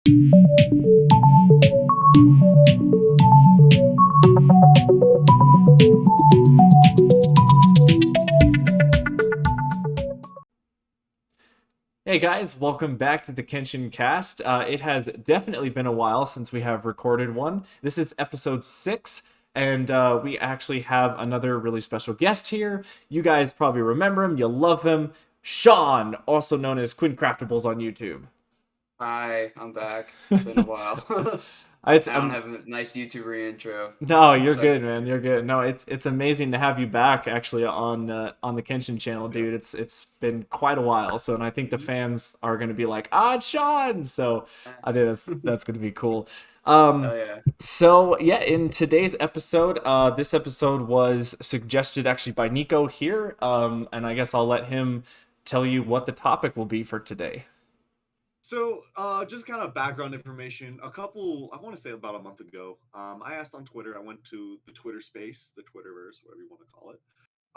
Hey guys, welcome back to the KenshinCast. It has definitely been a while since we have recorded one. This is episode 6, and we actually have another really special guest here. You guys probably remember him, you love him. Sean, also known as Quinn Craftables on YouTube. Hi, I'm back. It's been a while. It's I don't have a nice YouTuber intro. No, you're So good, man. You're good. No, it's amazing to have you back actually on the Kenshin channel, yeah. dude. It's been quite a while. So, and I think the fans are gonna be like, "Ah, it's Sean." So, I think that's gonna be cool. Oh yeah. So yeah, in today's episode, this episode was suggested actually by Nico here. And I guess I'll let him tell you what the topic will be for today. So, just kind of background information. I want to say about a month ago, I asked on Twitter. I went to the Twitter space, the Twitterverse, whatever you want to call it.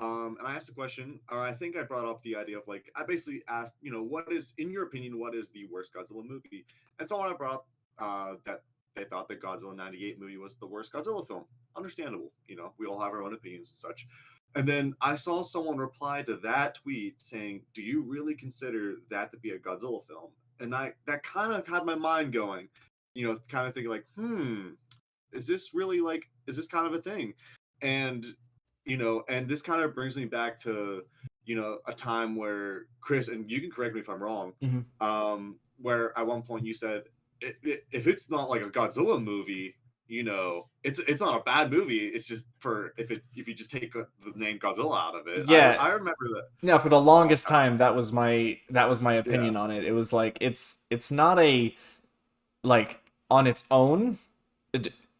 And I asked a question, or I think I brought up the idea of I basically asked, what is, in your opinion, what is the worst Godzilla movie? And someone I brought up that they thought the Godzilla '98 movie was the worst Godzilla film. Understandable, we all have our own opinions and such. And then I saw someone reply to that tweet saying, "Do you really consider that to be a Godzilla film?" And that kind of had my mind going, kind of thinking is this really is this kind of a thing? And and this kind of brings me back to a time where Chris, and you can correct me if I'm wrong, where at one point you said if it's not like a Godzilla movie, it's not a bad movie. It's just if you just take the name Godzilla out of it. Yeah, I remember that. no, for the longest time, that was my opinion on it. It was like it's not a like on its own,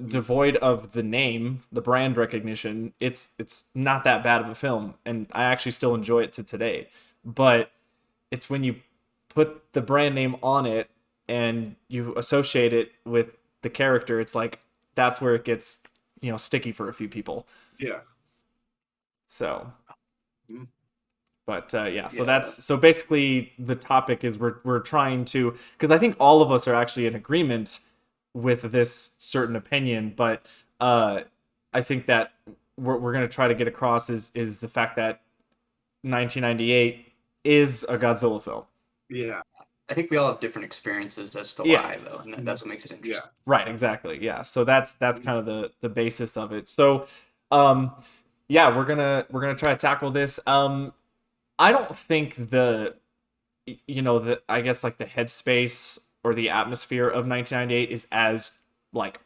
devoid of the name, the brand recognition. It's not that bad of a film, and I actually still enjoy it to today. But it's when you put the brand name on it and you associate it with the character, it's like that's where it gets sticky for a few people. Yeah. So. Mhm. But yeah, so Yeah. that's so basically the topic is we're trying to, because I think all of us are actually in agreement with this certain opinion, but I think that we're gonna try to get across is the fact that 1998 is a Godzilla film. Yeah. I think we all have different experiences as to Yeah. why, though, and that's what makes it interesting. Right, exactly. Yeah. So that's kind of the basis of it. So yeah, we're gonna try to tackle this. I don't think the I guess like the headspace or the atmosphere of 1998 is as like,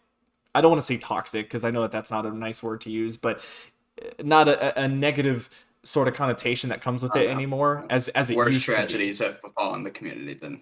I don't want to say toxic because I know that that's not a nice word to use, but not a negative sort of connotation that comes with it No. anymore as it Worse used tragedies have befallen the community than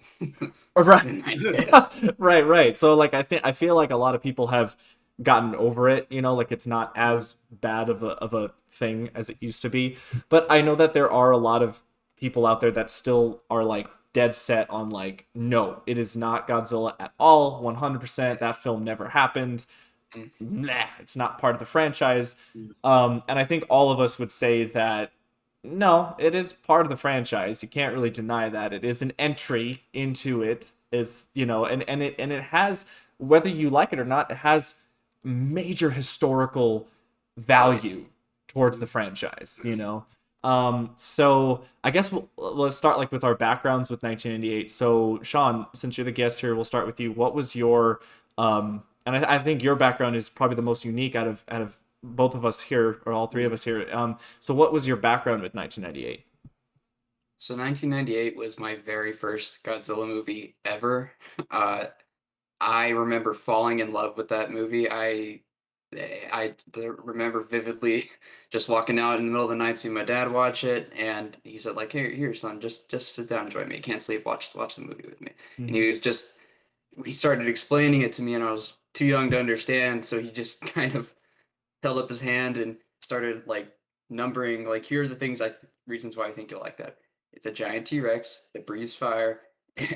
right. than 98. Right. So like I feel like a lot of people have gotten over it, like it's not as bad of a thing as it used to be. But I know that there are a lot of people out there that still are like dead set on like, no, it is not Godzilla at all, 100%. That film never happened. Nah, it's not part of the franchise. And I think all of us would say that no, it is part of the franchise. You can't really deny that. It is an entry into it. It's and it has, whether you like it or not, it has major historical value towards the franchise. So I guess let's start like with our backgrounds with 1998. So Sean, since you're the guest here, we'll start with you. What was your and I think your background is probably the most unique out of both of us here, or all three of us here. So what was your background with 1998? So 1998 was my very first Godzilla movie ever. Uh, I remember falling in love with that movie. I remember vividly just walking out in the middle of the night, seeing my dad watch it, and he said, like, here, son, just sit down, and join me. You can't sleep, watch the movie with me. And Mhm. he started explaining it to me, and I was too young to understand, so he just kind of held up his hand and started like numbering, like, here are the reasons why I think you'll like that. It's a giant T-Rex that breathes fire,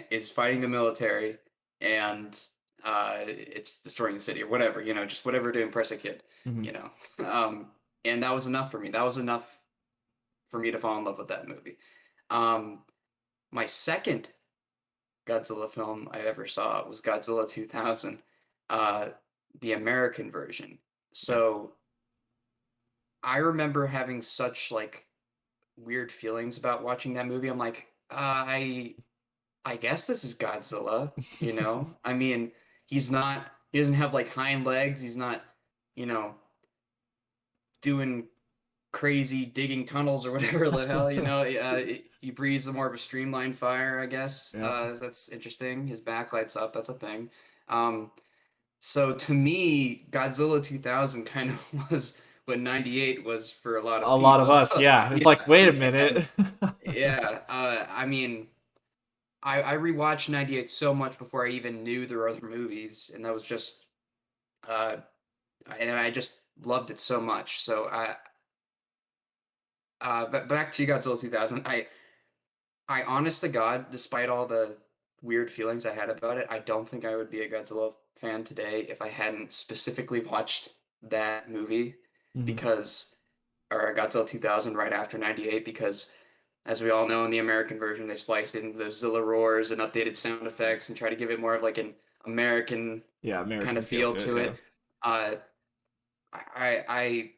is fighting the military, and it's destroying the city or whatever, just whatever to impress a kid, Mhm. you know. Um, and that was enough for me. That was enough for me to fall in love with that movie. Um, my second Godzilla film I ever saw was Godzilla 2000, uh, the American version. Yeah. So I remember having such like weird feelings about watching that movie. I'm like, I guess this is Godzilla, you know? I mean, he doesn't have like hind legs. He's not, you know, doing crazy digging tunnels or whatever the hell, you know? He breathes more of a streamlined fire, I guess. Yeah. That's interesting. His back lights up. That's a thing. Um, so to me, Godzilla 2000 kind of was what 98 was for a lot of A lot of people. us, yeah. It's Yeah, like, wait a and minute. yeah, I mean, I rewatched 98 so much before I even knew there were other movies, and that was just uh and I just loved it so much. So but back to Godzilla 2000, I honest to God, despite all the weird feelings I had about it, I don't think I would be a Godzilla fan today if I hadn't specifically watched that movie Mhm. because or Godzilla 2000 right after 98 because as we all know in the American version they spliced in the Zilla roars and updated sound effects and try to give it more of like an American Yeah, kind American of feel feel to it, to yeah. it. Uh I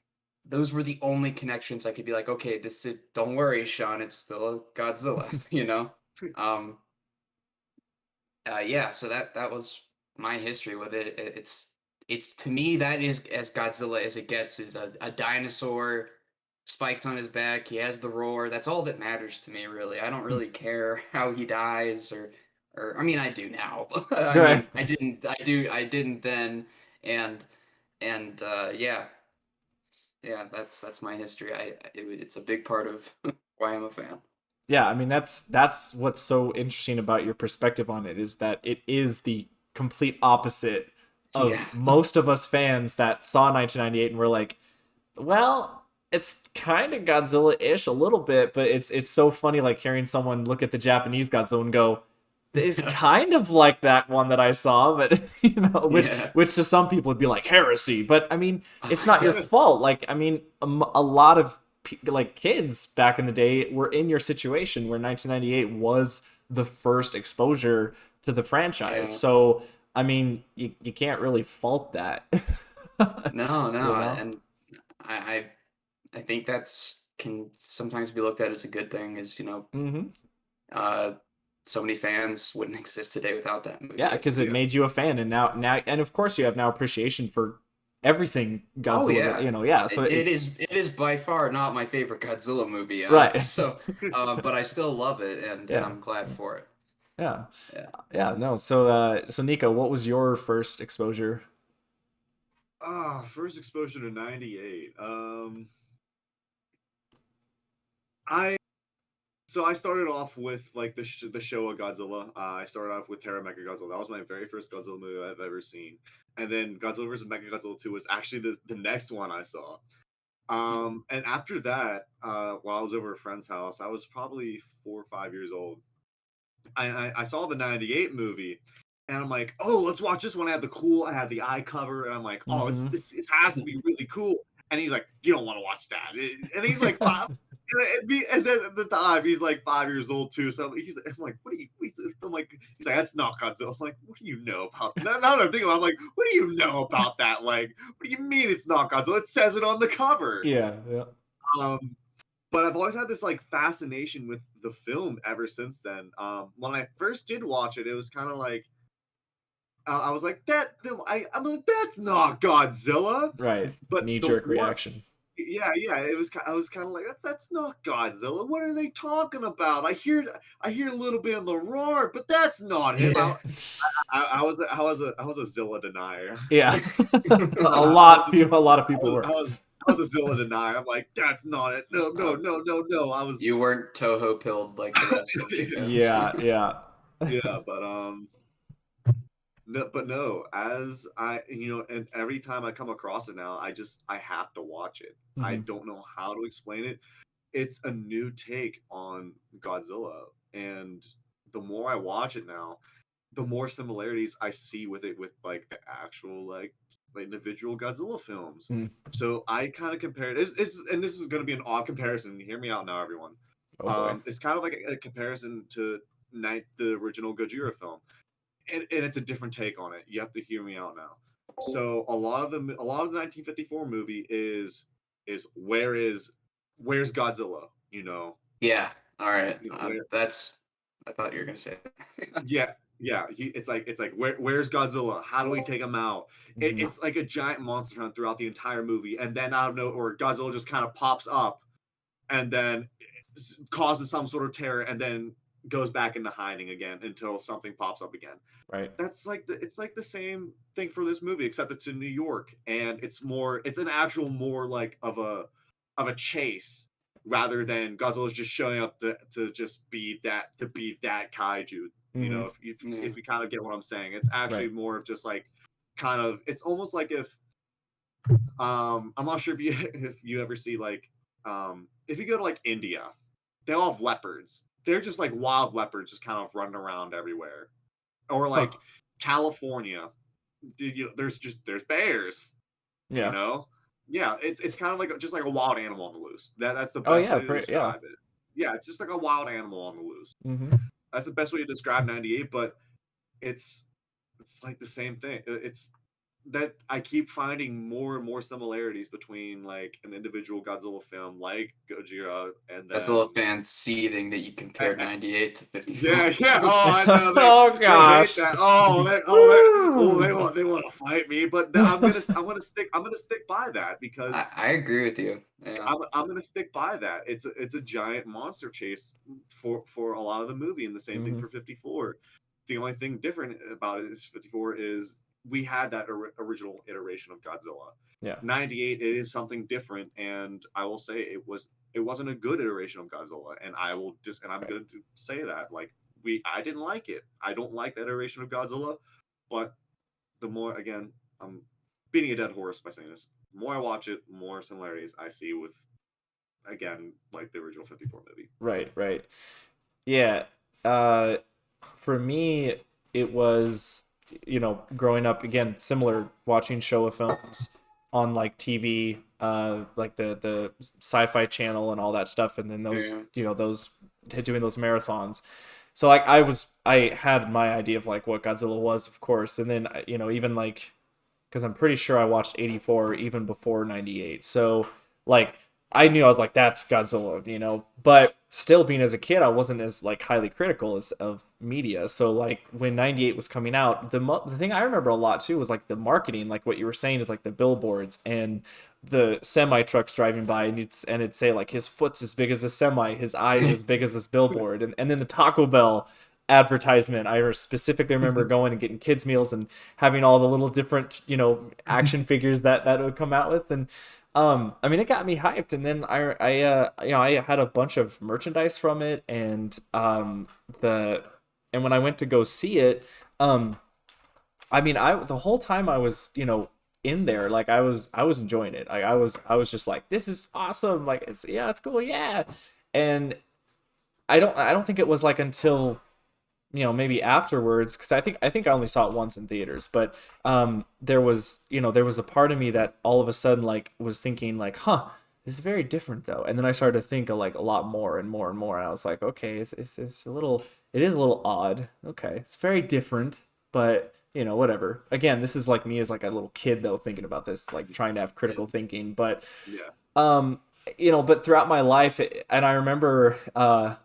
those were the only connections I could be like, okay, this is don't worry, Sean, it's still a Godzilla, you know? Um yeah, so that was my history with it. It's to me that is as Godzilla as it gets is a dinosaur, spikes on his back, he has the roar. That's all that matters to me, really. I don't really care how he dies or I mean I do now, but I Right. mean I didn't then and yeah. Yeah, that's my history. It's a big part of why I'm a fan. Yeah, I mean that's what's so interesting about your perspective on it is that it is the complete opposite Yeah. of most of us fans that saw 1998 and were like, well, it's kind of Godzilla-ish a little bit, but it's so funny like hearing someone look at the Japanese Godzilla and go, it's kind of like that one that I saw, but you know, Yeah. which to some people would be like heresy. But I mean, it's not your Yeah. fault. Like, I mean, a lot of like kids back in the day were in your situation where 1998 was the first exposure to the franchise. Yeah. So, I mean, you can't really fault that. No, no, You know? and I I think that's can sometimes be looked at as a good thing, is Hmm. uh, so many fans wouldn't exist today without that Yeah, movie. I because think. it Yeah. made you a fan, and now, and of course you have now appreciation for everything Oh Godzilla. yeah, You know, yeah. So it's it is by far not my favorite Godzilla movie. right. But I still love it, and Yeah, I'm glad for it. yeah, Yeah. yeah. No, so Nico, what was your first exposure? First exposure to 98. I So I started off with like the show of Godzilla. I started off with Terra Mechagodzilla. That was my very first Godzilla movie I've ever seen. And then Godzilla vs. Mechagodzilla 2 was actually the next one I saw. Mhm. And after that, while I was over a friend's house, I was probably 4 or 5 years old. I saw the 98 movie and I'm like, oh, let's watch this one. I had the eye cover, and I'm like, oh, Hmm. it has to be really cool. And he's like, you don't want to watch that. And he's like, five. And then at the time, he's like 5 years old too. So I'm like, what do you? I'm like, he's like, that's not Godzilla. I'm like, what do you know about? Now that I'm thinking about, it, I'm like, what do you know about that? Like, what do you mean it's not Godzilla? It says it on the cover. Yeah, yeah. Um, but I've always had this like fascination with the film ever since then. When I first did watch it, it was kind of like I was like I'm like that's not Godzilla. Right. But Knee the jerk more reaction. yeah, it was I was kind of like that's not Godzilla. What are they talking about? I hear a little bit of the roar, but that's not him. Yeah. I was a Zilla denier. Yeah. I was A lot of people I were. was I was a Zilla denier. I'm like that's not it. No, no, Oh, no, no, no. I was you weren't Toho pilled like the rest of the fans. Yeah, yeah. yeah, but no, but no, as I, and every time I come across it now, I have to watch it. I Hmm. don't know how to explain it. It's a new take on Godzilla, and the more I watch it now, the more similarities I see with it with like the actual like individual Godzilla films. Mm. So I kind of compare and this is going to be an odd comparison. Hear me out now, everyone. Oh boy. It's kind of like a comparison to the original Gojira film, and it's a different take on it. You have to hear me out now. So a lot of the 1954 movie is where's Godzilla? You know, Yeah. All right. where, That's. I thought you were gonna say that. yeah, yeah. It's like where's Godzilla? How do we take him out? Mhm. It's like a giant monster hunt throughout the entire movie, and then out of nowhere, Godzilla just kind of pops up, and then causes some sort of terror, and then goes back into hiding again until something pops up again. Right. That's like it's like the same thing for this movie, except it's in New York, and it's an actual more like of a chase rather than Godzilla's just showing up to just be that kaiju. You know, if you kind of get what I'm saying, it's actually Right. more of just like kind of, it's almost like if I'm not sure if you ever see like if you go to like India, they all have leopards. They're just like wild leopards just kind of running around everywhere. Or like California, there's bears, you Yeah. know? Yeah, it's kind of like just like a wild animal on the loose. That's the Oh best yeah. way to Yeah. describe it. Yeah, it's just like a wild animal on the loose. Hmm. That's the best way to describe 98, but it's like the same thing. It's that I keep finding more and more similarities between like an individual Godzilla film like Gojira and then Godzilla fans seething that you compared 98 to 54. yeah. Oh, I know Oh they hate gosh. that. They want to fight me, but I'm gonna stick by that because I agree with you. Yeah. I'm gonna stick by that. It's a giant monster chase for a lot of the movie, and the same thing Mhm. for 54. The only thing different about it is 54 is we had that original iteration of Godzilla. Yeah. 98, it is something different, and I will say it wasn't a good iteration of Godzilla, and I'm going to say that like I didn't like it. I don't like that iteration of Godzilla, but the more, again, I'm beating a dead horse by saying this. The more I watch it, the more similarities I see with, again, like the original 54 movie. Right. Right. Yeah. For me, it was, growing up again, similar, watching Showa films on like TV, like the Sci-Fi Channel and all that stuff, and then those, Yeah. those doing those marathons. So like I had my idea of like what Godzilla was, of course, and then even like, because I'm pretty sure I watched 84 even before 98. So like I knew, I was like, that's Godzilla, but still, being as a kid, I wasn't as like highly critical of media. So like when 98 was coming out, the thing I remember a lot too was like the marketing, like what you were saying, is like the billboards and the semi trucks driving by, and it'd say like his foot's as big as a semi, his eyes as big as this billboard, and then the Taco Bell advertisement. I specifically remember going and getting kids meals and having all the little different action figures that would come out with. And I mean, it got me hyped. And then I had a bunch of merchandise from it, and when I went to go see it, I mean, the whole time I was in there, like I was enjoying it. I was just like, this is awesome, like it's cool, yeah. And I don't think it was like until maybe afterwards, because I think I only saw it once in theaters, but there was a part of me that all of a sudden like was thinking like, this is very different though. And then I started to think of like a lot more and more and more, and I was like, okay, it's a little, it is a little odd. Okay, it's very different, but whatever. Again, this is like me as like a little kid though, thinking about this, like trying to have critical thinking. But Yeah. but throughout my life, and I remember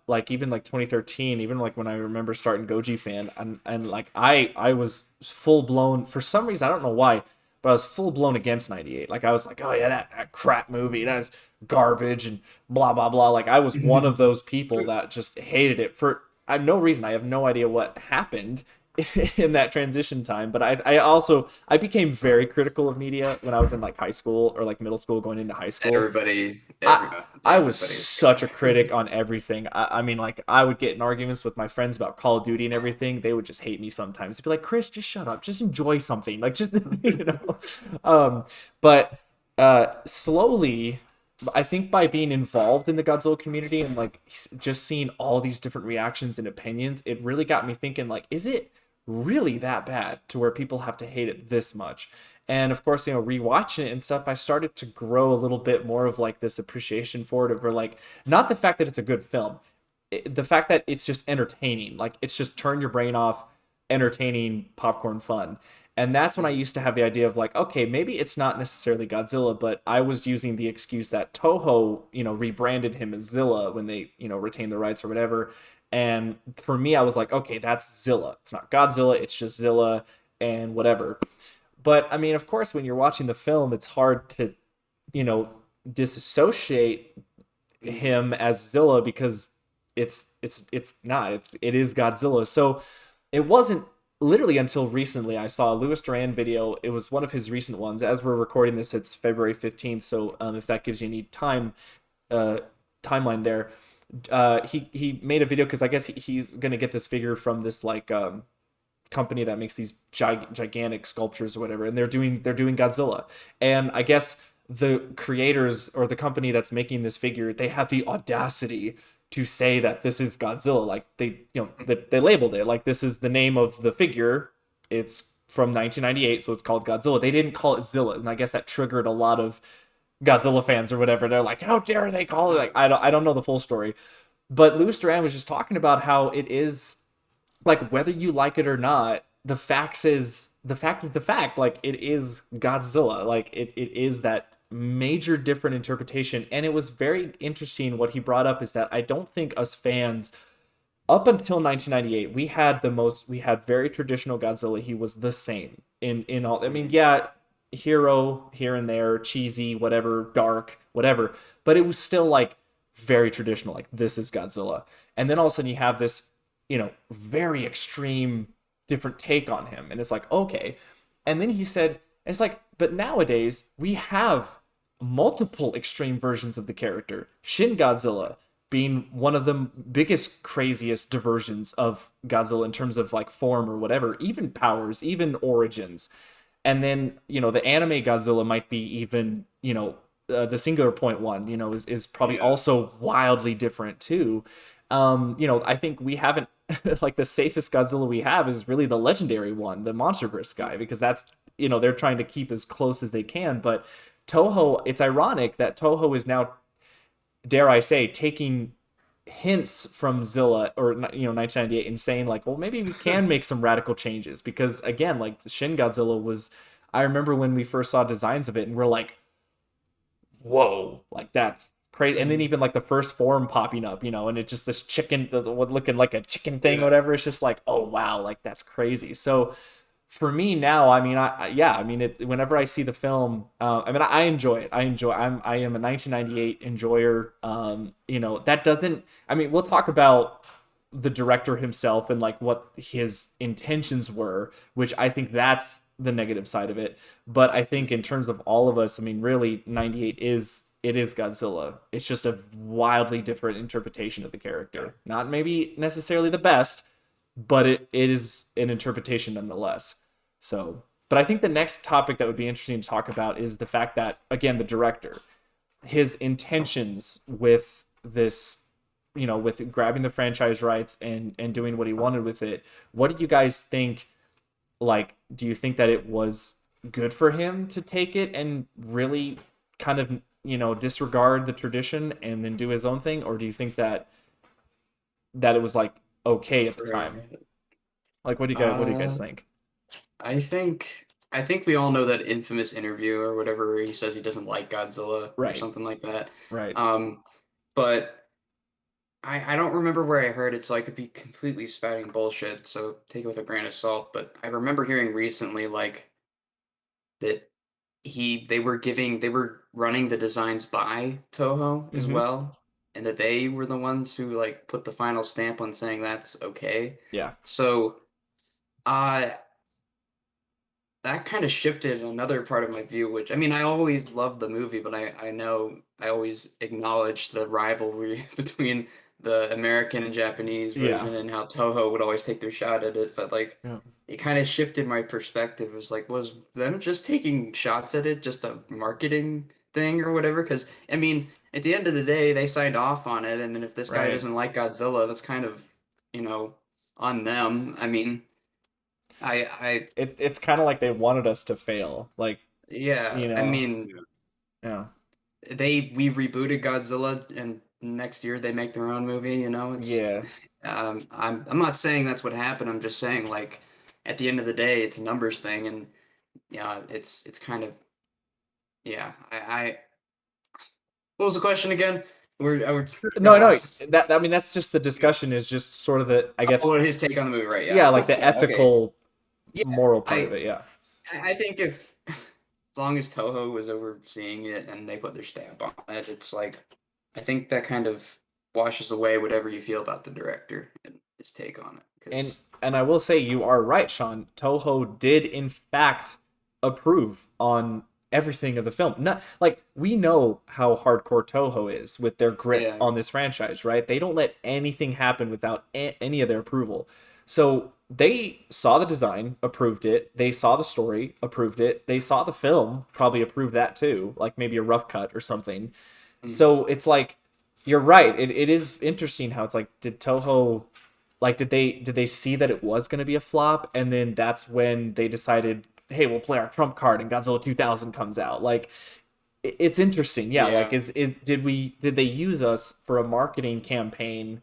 like even like 2013, even like when I remember starting Goji Fan, and like I was full blown, for some reason, I don't know why, but I was full blown against 98. Like I was like, oh yeah, that crap movie, that's garbage and blah blah blah. Like I was one of those people that just hated it for no reason. I have no idea what happened in that transition time, but I became very critical of media when I was in like high school or like middle school, going into high school. I was such a critic on everything. I mean, like I would get in arguments with my friends about Call of Duty and everything. They would just hate me sometimes. They'd be like, Chris, just shut up, just enjoy something, like just but slowly, I think by being involved in the Godzilla community and like just seeing all these different reactions and opinions, it really got me thinking like, is it really that bad to where people have to hate it this much? And of course, rewatching it and stuff, I started to grow a little bit more of like this appreciation for it, over like, not the fact that it's a good film. the fact that it's just entertaining, like it's just turn your brain off, entertaining popcorn fun. And that's when I used to have the idea of like, okay, maybe it's not necessarily Godzilla, but I was using the excuse that Toho, rebranded him as Zilla when they, retained the rights or whatever. And for me, I was like, okay, that's Zilla. It's not Godzilla, it's just Zilla and whatever. But I mean, of course, when you're watching the film, it's hard to, you know, disassociate him as Zilla because it's not. It is Godzilla. So it wasn't literally until recently I saw a Louis Duran video. It was one of his recent ones. As we're recording this, it's February 15th. So if that gives you any uh, timeline there, he made a video because I guess he's gonna get this figure from this like company that makes these gigantic sculptures or whatever, and they're doing Godzilla, and I guess the creators or the company that's making this figure, they have the audacity to say that this is Godzilla. Like they labeled it like this is the name of the figure. It's from 1998, so it's called Godzilla. They didn't call it Zilla, and I guess that triggered a lot of Godzilla fans or whatever. They're like, how dare they call it? Like I don't know the full story, but Louis Duran was just talking about how it is like whether you like it or not, the fact is the fact. Like it is Godzilla. Like it is that major different interpretation. And it was very interesting what he brought up is that I don't think us fans up until 1998 we had very traditional Godzilla. He was the same in all. I mean, yeah, hero here and there, cheesy, whatever, dark, whatever, but it was still like very traditional. Like this is Godzilla. And then all of a sudden you have this very extreme different take on him. And it's like, okay. And then he said, it's like, but nowadays we have multiple extreme versions of the character. Shin Godzilla being one of the biggest, craziest diversions of Godzilla in terms of like form or whatever, even powers, even origins. And then, the anime Godzilla might be even, the singular point one, is probably also wildly different too. I think we haven't like the safest Godzilla we have is really the legendary one, the Monsterverse guy, because that's they're trying to keep as close as they can. But Toho, it's ironic that Toho is now, dare I say, taking hints from Zilla or 1998 and saying like, well, maybe we can make some radical changes because again, like Shin Godzilla was. I remember when we first saw designs of it and we're like, whoa, like that's crazy. And then even like the first form popping up, and it's just this chicken looking like a chicken thing, whatever. It's just like, oh wow, like that's crazy. So for me now, I mean, whenever I see the film, I enjoy it. I am a 1998 enjoyer. That doesn't. I mean, we'll talk about the director himself and like what his intentions were, which I think that's the negative side of it. But I think in terms of all of us, I mean, really, 98 is Godzilla. It's just a wildly different interpretation of the character. Not maybe necessarily the best, but it is an interpretation nonetheless. So, but I think the next topic that would be interesting to talk about is the fact that, again, the director, his intentions with this, with grabbing the franchise rights and doing what he wanted with it. What do you guys think? Like, do you think that it was good for him to take it and really kind of, disregard the tradition and then do his own thing? Or do you think that it was like okay at the time? Like, what do you guys think? I think we all know that infamous interview or whatever where he says he doesn't like Godzilla or Right. something like that. Right. But I don't remember where I heard it, so I could be completely spouting bullshit, so take it with a grain of salt. But I remember hearing recently like that they were running the designs by Toho as Mm-hmm. well, and that they were the ones who like put the final stamp on saying that's okay. Yeah. So uh that kind of shifted another part of my view, which I mean, I always loved the movie, but I know I always acknowledged the rivalry between the American and Japanese Yeah. version and how Toho would always take their shot at it. But like, Yeah. it kind of shifted my perspective. It was like, was them just taking shots at it just a marketing thing or whatever? Because I mean, at the end of the day, they signed off on it, and then if this guy Right. doesn't like Godzilla, that's kind of, you know, on them. I mean, I It's kind of like they wanted us to fail. Like, yeah, you I know, mean, Yeah. yeah. we rebooted Godzilla in next year they make their own movie. You know, it's Yeah. I'm not saying that's what happened. I'm just saying like at the end of the day, it's a numbers thing, and yeah, it's kind of yeah. I what was the question again? I got No, no, lost. that I mean that's just the discussion is just sort of the I guess Oh, his take on the movie, right? yeah, Yeah, like the yeah. Okay, ethical yeah. moral part of I it, yeah. I think if as long as Toho was overseeing it and they put their stamp on it, it's like I think that kind of washes away whatever you feel about the director and his take on it. And Because and I will say you are right, Sean. Toho did in fact approve on everything of the film. Not like we know how hardcore Toho is with their grip yeah, on this franchise, right? They don't let anything happen without any of their approval. So they saw the design, approved it. They saw the story, approved it. They saw the film, probably approved that too, like maybe a rough cut or something. mm, So it's like you're right. It is interesting how it's like did Toho like did they see that it was going to be a flop and then that's when they decided hey we'll play our trump card and Godzilla 2000 comes out like it's interesting yeah like yeah, is did they use us for a marketing campaign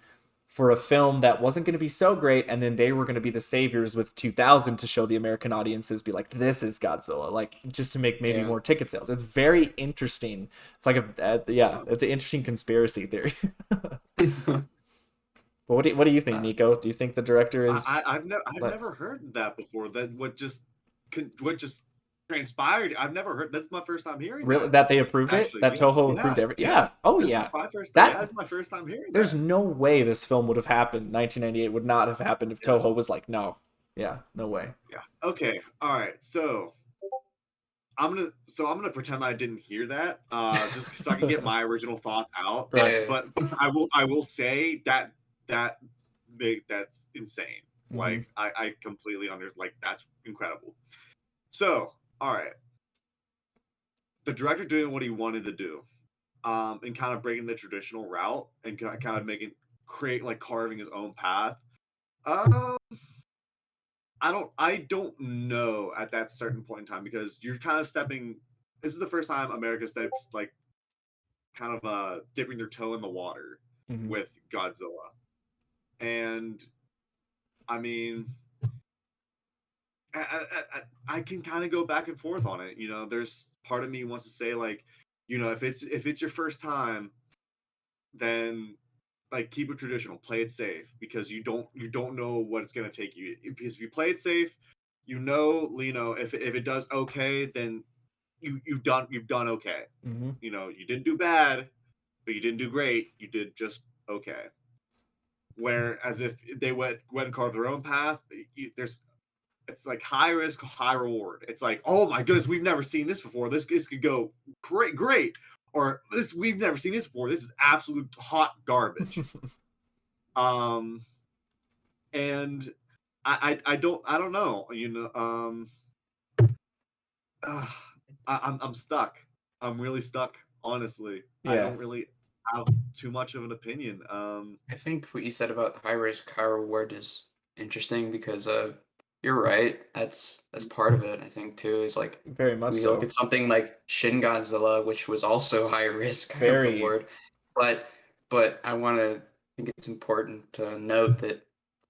for a film that wasn't going to be so great and then they were going to be the saviors with 2000 to show the American audiences be like this is Godzilla like just to make maybe yeah. more ticket sales. It's very interesting. It's like a yeah it's an interesting conspiracy theory. But what do you think, uh, Nico? Do you think the director is I've like never heard that before. That what just transpired. I've never heard. That's my first time hearing really that. that they approved it? Actually, That yeah, Toho yeah, approved every yeah. yeah. Oh This is yeah. my first. Yeah, That this is my first time hearing there's that. no way this film would have happened. 1998 would not have happened if Yeah, Toho was like, no. Yeah, no way. yeah. Okay, all right. I'm gonna pretend I didn't hear that, just so I can get my original thoughts out. Right. But I will say that that's insane. Hmm. Like I completely like that's incredible. So all right, the director doing what he wanted to do, and kind of breaking the traditional route and kind of making create like carving his own path. Um, I don't know at that certain point in time because you're kind of stepping. This is the first time America steps like kind of dipping their toe in the water Hmm. with Godzilla, and I mean, I can kind of go back and forth on it. You know, there's part of me wants to say like, you know, if it's your first time, then like keep it traditional, play it safe because you don't know what it's gonna take you. Because if you play it safe, you know if it does okay, then you've done okay. Hmm. You know, you didn't do bad, but you didn't do great. You did just okay. Whereas if they went and carved their own path, there's it's like high risk, high reward. It's like, oh my goodness, we've never seen this before. This could go great, or this we've never seen this before. This is absolute hot garbage. Um, and I don't know. You know, uh, I'm stuck. I'm really stuck. Honestly, I Yeah, don't really have too much of an opinion. I think what you said about high risk, high reward is interesting because you're right. That's part of it. I think too is like very much we look so. at something like Shin Godzilla, which was also high risk, high Very reward, but I want to think it's important to note that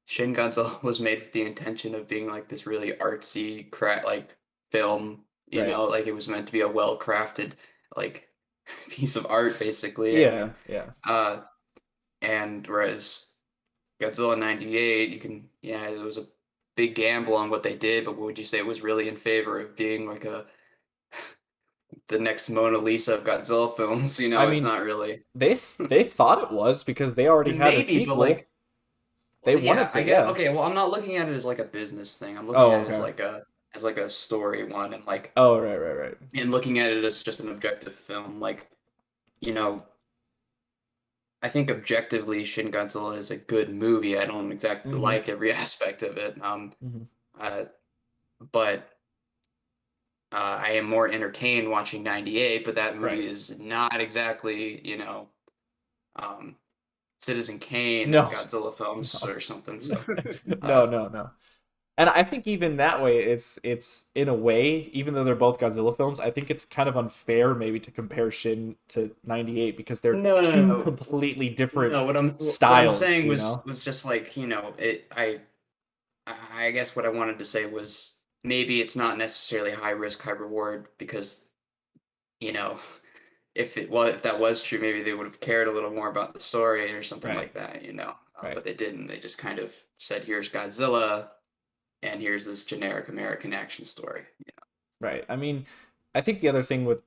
Shin Godzilla was made with the intention of being like this really artsy, like film. You right. know, like it was meant to be a well crafted like piece of art, basically. I Yeah, mean, yeah. uh, and whereas Godzilla '98, you can yeah, it was a big gamble on what they did, but would you say it was really in favor of being like a the next Mona Lisa of Godzilla films? You I know, it's mean, not really. they thought it was because they already had a Maybe, but sequel. like, They yeah, wanted I to, get yeah. okay. Well, I'm not looking at it as like a business thing. I'm looking Oh, at it okay. as like a story one, and like Oh, right, right, right. and looking at it as just an objective film. Like, you know, I think objectively, Shin Godzilla is a good movie. I don't exactly Hmm. like every aspect of it. Hmm. Uh, but I am more entertained watching '98, but that movie Right. is not exactly, you know, um, Citizen Kane of No, Godzilla films no, or something. So, no, uh, no, no. And I think even that way, it's in a way, even though they're both Godzilla films, I think it's kind of unfair maybe to compare Shin to '98 because they're No, no, two no, completely different no. What I'm styles, saying you know? was just like, I guess what I wanted to say was maybe it's not necessarily high risk, high reward because you know if that was true, maybe they would have cared a little more about the story or something Right, like that, right, but they didn't. They just kind of said, "Here's Godzilla, and here's this generic American action story." right. I mean, I think the other thing with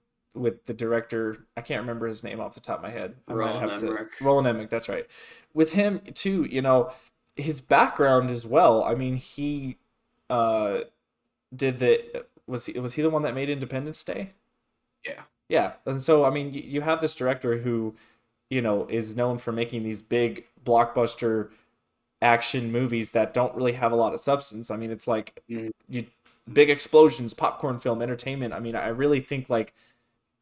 the director, I can't remember his name off the top of my head. I might Roland have to Emmerich. Roland Emmerich, that's right. With him too, his background as well. I mean, he uh did the was he the one that made Independence Day? Yeah, Yeah, and so I mean, you have this director who, is known for making these big blockbuster action movies that don't really have a lot of substance. I mean, it's like mm, you big explosions, popcorn film, entertainment. I mean, I really think like,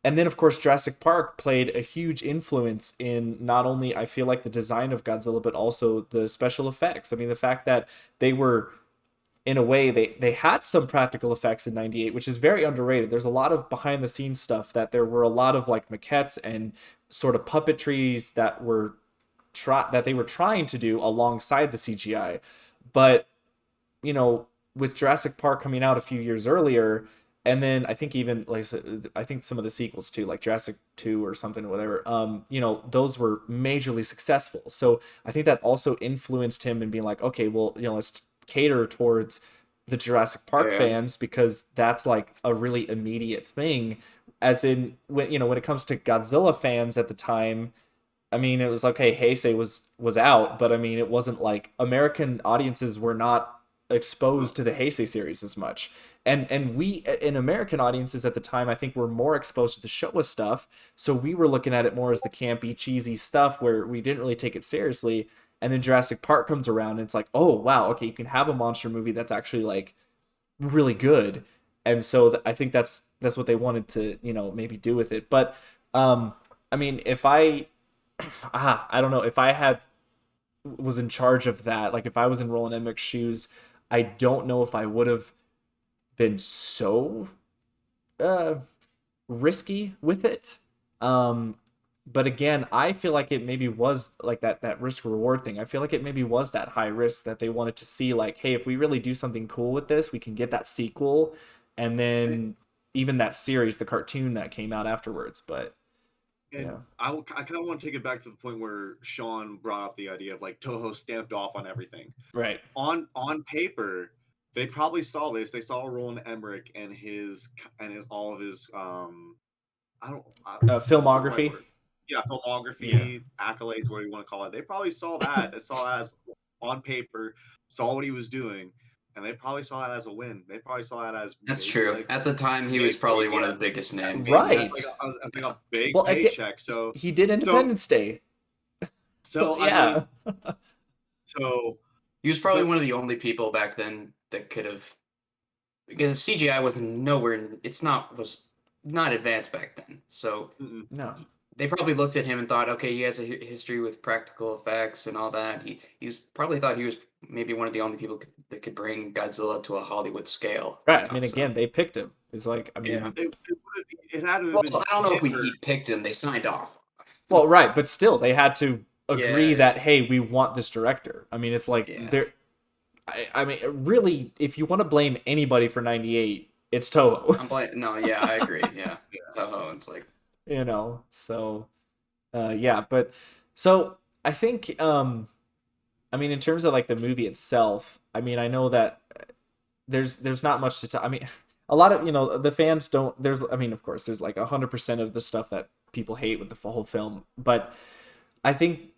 and then of course Jurassic Park played a huge influence in not only I feel like the design of Godzilla, but also the special effects. I mean, the fact that they were in a way they had some practical effects in 98, which is very underrated. There's a lot of behind the scenes stuff that there were a lot of like maquettes and sort of puppetries that they were trying to do alongside the CGI. But, you know, with Jurassic Park coming out a few years earlier, and then I think even like I think some of the sequels too, like Jurassic 2 or something, whatever, those were majorly successful. So I think that also influenced him in being like, okay, well, let's cater towards the Jurassic Park yeah, fans because that's like a really immediate thing. As in when it comes to Godzilla fans at the time, I mean, it was like, okay, Heisei was out, but I mean, it wasn't like American audiences were not exposed to the Heisei series as much. And we in American audiences at the time, I think were more exposed to the Showa stuff, so we were looking at it more as the campy, cheesy stuff where we didn't really take it seriously. And then Jurassic Park comes around, and it's like, oh wow, okay, you can have a monster movie that's actually like really good. And so I think that's what they wanted to maybe do with it. But I mean, if I don't know if I had was in charge of that, like if I was in Roland Emmerich's shoes, I don't know if I would have been so uh risky with it. Um but again, I feel like it maybe was like that risk reward thing. I feel like it maybe was that high risk that they wanted to see like, hey, if we really do something cool with this, we can get that sequel and then even that series, the cartoon that came out afterwards. But And yeah. I kind of want to take it back to the point where Sean brought up the idea of like Toho stamped off on everything. Right. On paper, they probably saw this. They saw Roland Emmerich and his all of his what's the right Filmography. word? Yeah, Yeah. filmography, accolades, whatever you want to call it. They probably saw that. They saw it as on paper, saw what he was doing, and they probably saw it as a win. They probably saw it as that's maybe true. like At the time, he was big, probably one of yeah, the biggest names. maybe as Right. like as Yeah, a big Well, again, paycheck. So he did so Independence Day. so I Yeah. mean so he was probably the one of the only people back then that could have because CGI wasn't nowhere. It's not was not advanced back then. So mm-mm. No. they probably looked at him and thought, okay, he has a history with practical effects and all that. He was probably thought he was maybe one of the only people that could bring Godzilla to a Hollywood scale. Right. I mean, So again, they picked him. It's like, I yeah. mean, it had to have Well, been I don't know if him we or he picked him. They signed off. well, right, but still, they had to agree Yeah, yeah, that hey, we want this director. I mean, it's like yeah. they're. I mean, really, if you want to blame anybody for '98, it's Toho. No, yeah, I agree. Yeah, Toho. It's like So yeah, but so I think I mean in terms of like the movie itself, I mean I know that there's not much to tell. I mean, a lot of the fans don't. There's I mean of course there's like 100% of the stuff that people hate with the whole film, but I think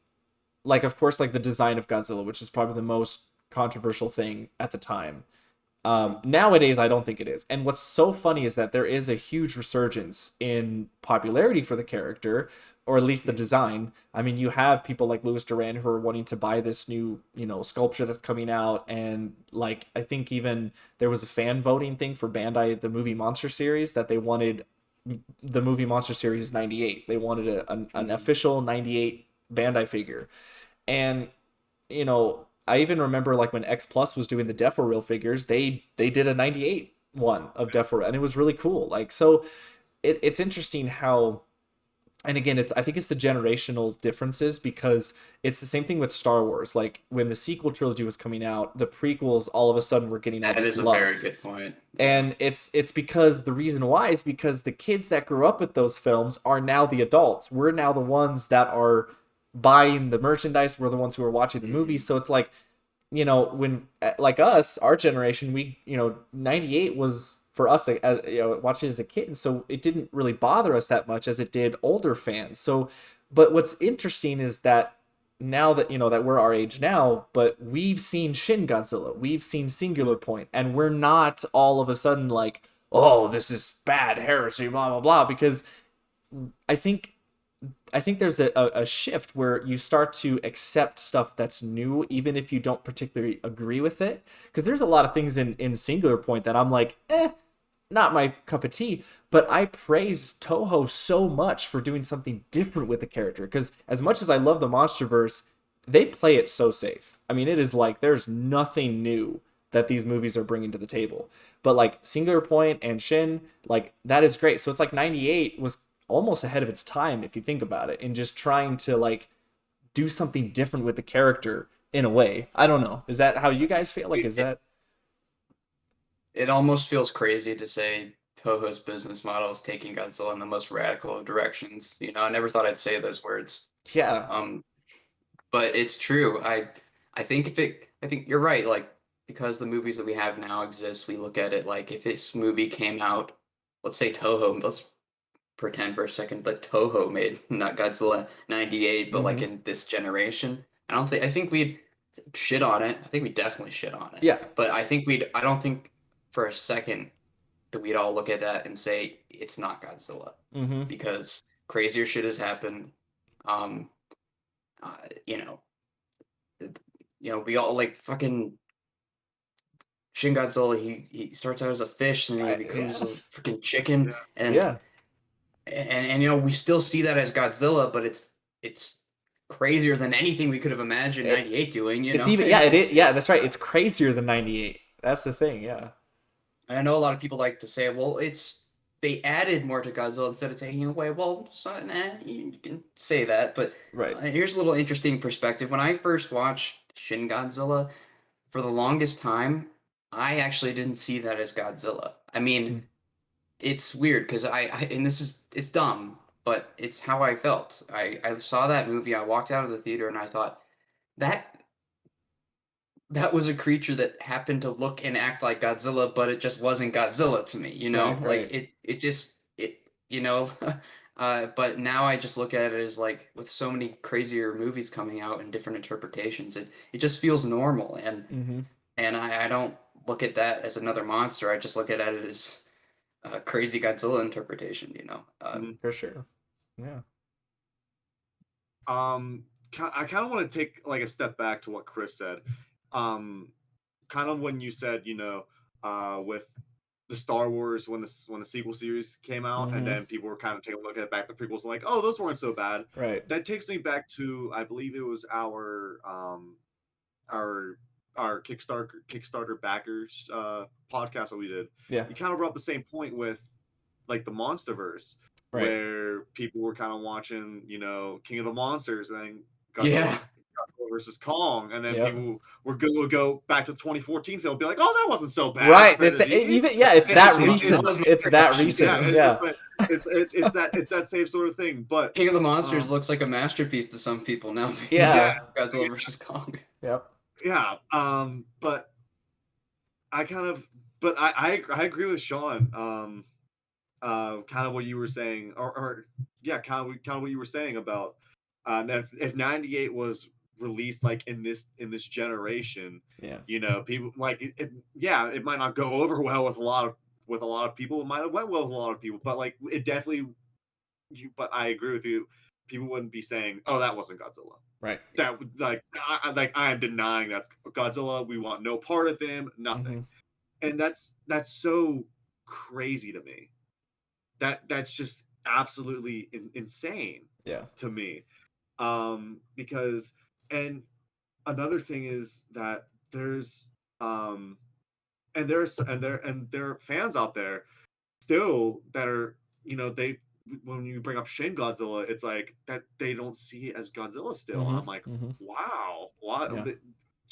like of course like the design of Godzilla, which is probably the most controversial thing at the time. Nowadays, I don't think it is. And what's so funny is that there is a huge resurgence in popularity for the character, or at least the design. I mean, you have people like Louis Duran who are wanting to buy this new, sculpture that's coming out, and like I think even there was a fan voting thing for Bandai, the movie Monster series, that they wanted the movie Monster series '98. They wanted an official '98 Bandai figure, and you know I even remember like when X Plus was doing the Defo Reel figures, they did a 98 one of Defo Reel, and it was really cool. Like, so it's interesting how, and again, I think it's the generational differences, because it's the same thing with Star Wars. Like when the sequel trilogy was coming out, the prequels all of a sudden were getting all That this is a very love. good point. And it's because the reason why is because the kids that grew up with those films are now the adults. We're now the ones that are buying the merchandise. We're the ones who are watching the movies. So it's like, when like us, our generation, we 98 was for us, watching it as a kid, and so it didn't really bother us that much as it did older fans. So, but what's interesting is that now that that we're our age now, but we've seen Shin Godzilla, we've seen Singular Point, and we're not all of a sudden like, oh, this is bad heresy, blah blah blah, because I think there's a shift where you start to accept stuff that's new, even if you don't particularly agree with it. Because there's a lot of things in Singular Point that I'm like, not my cup of tea. But I praise Toho so much for doing something different with the character. Because as much as I love the MonsterVerse, they play it so safe. I mean, it is like there's nothing new that these movies are bringing to the table. But like Singular Point and Shin, like that is great. So it's like 98 was almost ahead of its time if you think about it, and just trying to like do something different with the character in a way. I don't know. Is that how you guys feel? Like, is that? It almost feels crazy to say Toho's business model is taking Godzilla in the most radical of directions. I never thought I'd say those words. Yeah. But it's true. I think you're right. Like, because the movies that we have now exist, we look at it like if this movie came out, let's say Toho, let's pretend for a second that Toho made not Godzilla 98, but like in this generation. I think we'd shit on it. I think we definitely shit on it. Yeah. But I don't think for a second that we'd all look at that and say it's not Godzilla, because crazier shit has happened. Um, uh, you know, we all like fucking Shin Godzilla. He starts out as a fish and he becomes Yeah. a freaking chicken, and Yeah. we still see that as Godzilla, but it's crazier than anything we could have imagined It, 98 doing. it's even, yeah, it is. Yeah, that's right. It's crazier than 98. That's the thing. Yeah. I know a lot of people like to say, well, they added more to Godzilla instead of taking away. Well, so, you can say that, but Right. here's a little interesting perspective. When I first watched Shin Godzilla, for the longest time, I actually didn't see that as Godzilla. I mean, it's weird because and it's dumb, but it's how I felt. I saw that movie, I walked out of the theater, and I thought that that was a creature that happened to look and act like Godzilla, but it just wasn't Godzilla to me, Right. Like Right. it just it but now I just look at it as like with so many crazier movies coming out and different interpretations, it just feels normal, and I don't look at that as another monster. I just look at it as a crazy Godzilla interpretation. For sure. Yeah. I kind of want to take like a step back to what Chris said. Kind of when you said, with the Star Wars when the sequel series came out, and then people were kind of taking a look at back the prequels and like, oh, those weren't so bad. Right. That takes me back to, I believe it was our Kickstarter backers podcast that we did. Yeah. You kind of brought up the same point with like the MonsterVerse, Right. where people were kind of watching, King of the Monsters, and then Yeah. Godzilla versus Kong, and then Yep. people would go back to the 2014 film, and be like, "Oh, that wasn't so bad." Right. compared It's to these. even, yeah, it's that That recent. was my It's that prediction, recent. too. Yeah. It's that same sort of thing. But King of the Monsters looks like a masterpiece to some people now. Yeah. Godzilla versus Kong. Yep. yeah, but I agree with Sean. Kind of what you were saying, or yeah, kind of what you were saying about if 98 was released like in this generation, Yeah. people like it might not go over well with a lot of people. It might have went well with a lot of people, but like it definitely. But I agree with you. People wouldn't be saying, "Oh, that wasn't Godzilla." Right. That I am denying that's Godzilla. We want no part of him. Nothing. And that's so crazy to me. That's just absolutely insane. Yeah. To me, because and another thing is that there's and there are fans out there still that are, they, when you bring up Shin Godzilla, it's like that they don't see it as Godzilla still. And I'm like, wow, why? Yeah.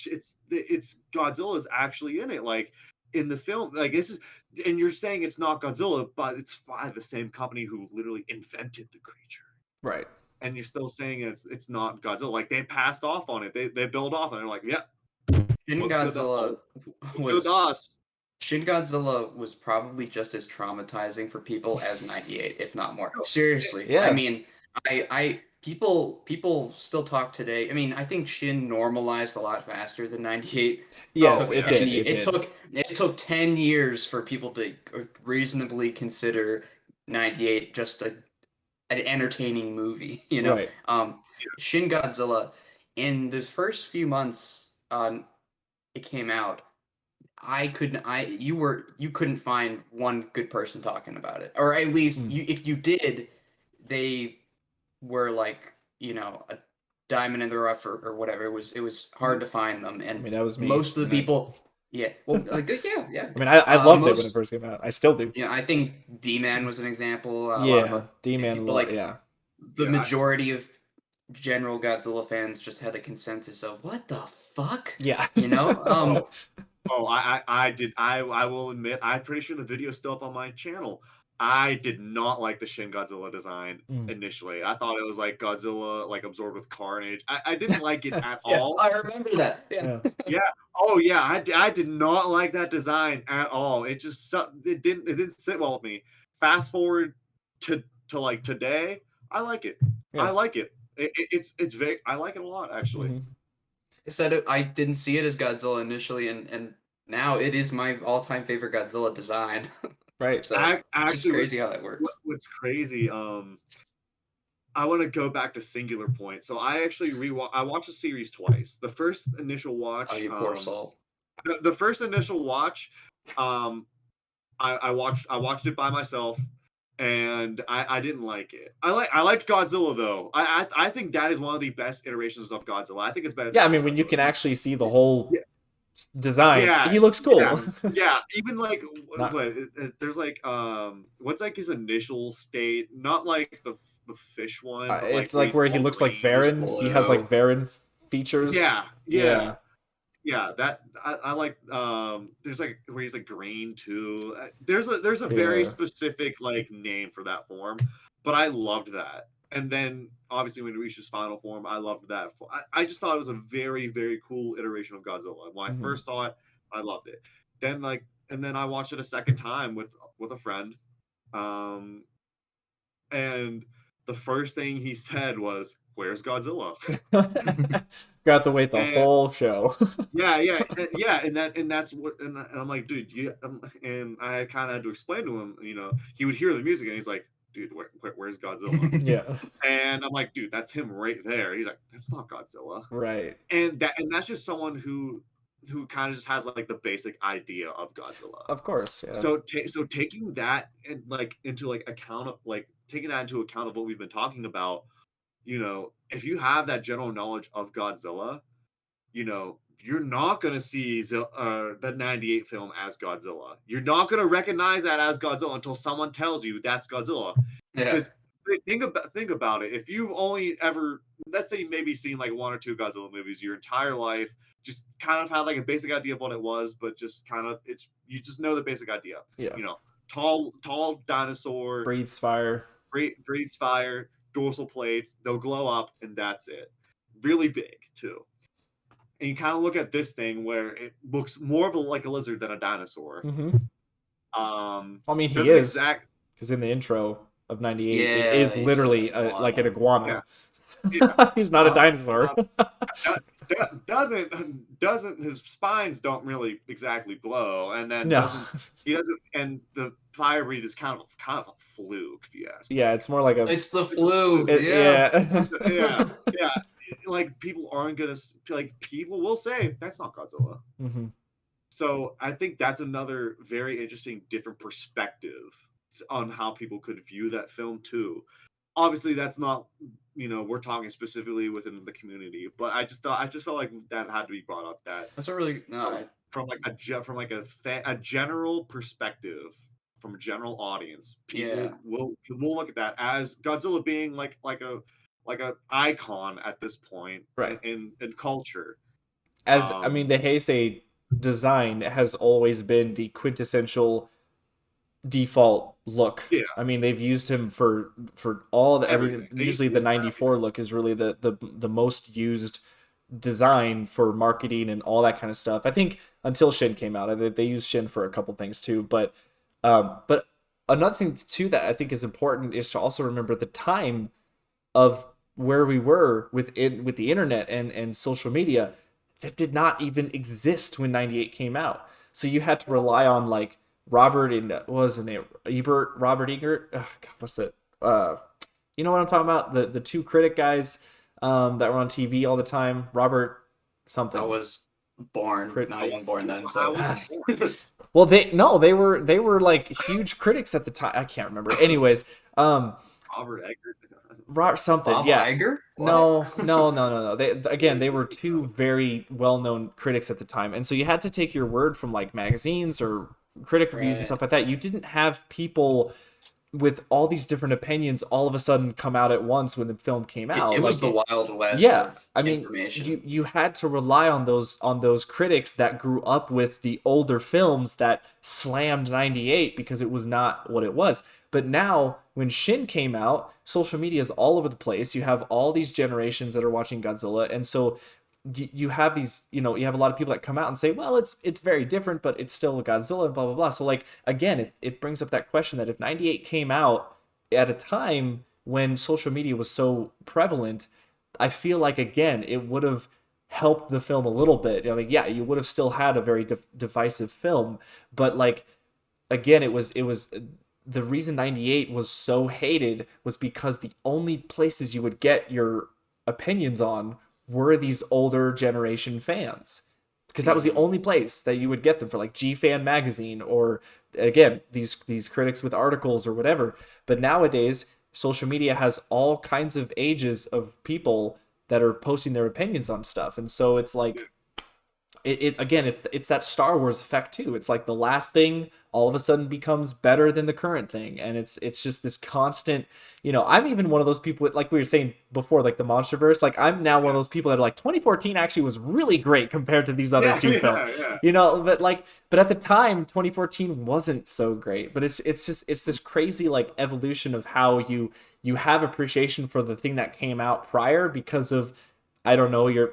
It's Godzilla's actually in it, like in the film. Like this is, and you're saying it's not Godzilla, but it's by the same company who literally invented the creature. Right. And you're still saying it's not Godzilla. Like they passed off on it. They build off and they're like, yeah, Shin looks good Godzilla to us. Shin Godzilla was probably just as traumatizing for people as 98, if not more. Oh, Seriously. yeah. I mean, people still talk today. I mean, I think Shin normalized a lot faster than 98. Yes, Oh, it yeah. did. It took 10 years for people to reasonably consider 98 just an entertaining movie, you know. Right. Shin Godzilla, in the first few months it came out, you couldn't find one good person talking about it, or at least if you did, they were like, a diamond in the rough, or whatever. It was hard to find them, I and mean, that was me. most of the people, yeah, well, like, yeah. I mean, I loved it when Most, it first came out. I still do. yeah, I think D-Man was an example. A lot Yeah, of D-Man, people, like, yeah. the Yeah, majority of general Godzilla fans just had a consensus of what the fuck, Yeah. you know. I will admit, I'm pretty sure the video is still up on my channel. I did not like the Shin Godzilla design initially. I thought it was like Godzilla, like absorbed with carnage. I didn't like it at Yeah, all. I remember that. Yeah. Yeah. Oh yeah. I did not like that design at all. It just it didn't sit well with me. Fast forward to like today, I like it. Yeah. I like it. It's very. I like it a lot actually. I said I didn't see it as Godzilla initially, and now it is my all-time favorite Godzilla design. Right. So Actually, it's just crazy how that works. What's crazy? I want to go back to Singular Point. So I actually I watched the series twice. The first initial watch. Oh, you poor soul. The first initial watch, I watched it by myself, and I didn't like it. I liked Godzilla though. I think that is one of the best iterations of Godzilla. I think it's better. Yeah, I than mean, when you can actually see the whole design, he looks cool. Yeah. Even like Not- what there's like what's like his initial state? Not like the fish one. But it's like where he looks like Varen. He has like Varen features. Yeah. That I like. There's like where he's like green too. There's a very specific like name for that form, but I loved that. And then obviously when it reached his final form, I loved that. I just thought it was a very, very cool iteration of Godzilla. When I first saw it, I loved it. Then and then I watched it a second time with a friend, and the first thing he said was, "Where's Godzilla?" Got to wait the whole show. yeah, and that's what, and I'm like, dude, and I kind of had to explain to him, he would hear the music and he's like, dude, where's Godzilla? Yeah, and I'm like, dude, that's him right there. He's like, that's not Godzilla, right? And that's just someone who kind of just has like the basic idea of Godzilla. Of course, yeah. So taking that and like into like account of like taking that into account of what we've been talking about, if you have that general knowledge of Godzilla, you're not going to see the 98 film as Godzilla. You're not going to recognize that as Godzilla until someone tells you that's Godzilla. Yeah. Because think about it. If you've only ever, let's say, maybe seen like one or two Godzilla movies your entire life, just kind of had like a basic idea of what it was, but just kind of you just know the basic idea. Yeah. Tall dinosaur, breathes fire, dorsal plates, they'll glow up, and that's it. Really big too. And you kind of look at this thing where it looks more of like a lizard than a dinosaur. I mean, he is, because in the intro of 98, it is literally like an iguana. Yeah. He's not a dinosaur. Doesn't his spines don't really exactly blow, and then he doesn't, and the fire breathe is kind of a fluke, if you ask me. Yeah, it's more like it's the flu. Yeah. Like people aren't gonna, like, people will say that's not Godzilla. So I think that's another very interesting different perspective on how people could view that film too. Obviously that's not we're talking specifically within the community, but I just felt like that had to be brought up, that That's a really from like a general perspective, from a general audience, people yeah. will look at that as Godzilla being like a icon at this point Right. in culture. As I mean, the Heisei design has always been the quintessential default look. Yeah, I mean, they've used him for all the everything. everything. They Usually, use the it for '94 look is really the most used design for marketing and all that kind of stuff. I think until Shin came out, they used Shin for a couple things too. But another thing too that I think is important is to also remember the time of where we were with the internet and social media that did not even exist when '98 came out. So you had to rely on like Robert and what was his name? Robert Ebert. Ugh, God, what's that? You know what I'm talking about? The two critic guys that were on TV all the time. Robert something. I was not even born then. I So was born. Well, they were like huge critics at the time. I can't remember. Anyways, Robert Eggert. Robert something. Bob Yeah. Iger? No. They were two very well-known critics at the time, and so you had to take your word from like magazines or critic reviews and Right. stuff like that. You didn't have people with all these different opinions all of a sudden come out at once when the film came out. It was the Like Wild West yeah, of I mean, information. you had to rely on those critics that grew up with the older films that slammed '98 because it was not what it was. But now, when Shin came out, social media is all over the place. You have all these generations that are watching Godzilla, and so you have these, you have a lot of people that come out and say, well, it's very different, but it's still Godzilla and blah blah blah. So like again, it brings up that question that if '98 came out at a time when social media was so prevalent, I feel like again it would have helped the film a little bit. I mean, yeah, you would have still had a very divisive film, but like again, it was the reason '98 was so hated was because the only places you would get your opinions on were these older generation fans. Because that was the only place that you would get them for, like G Fan magazine, or again these critics with articles or whatever. But nowadays, social media has all kinds of ages of people that are posting their opinions on stuff, and so it's like it again, it's that Star Wars effect too. It's like the last thing all of a sudden becomes better than the current thing, and it's just this constant. I'm even one of those people like we were saying before, like the MonsterVerse. Like I'm now one of those people that are like 2014 actually was really great compared to these other two films. But at the time 2014 wasn't so great. But it's this crazy like evolution of how you have appreciation for the thing that came out prior because of, I don't know, you're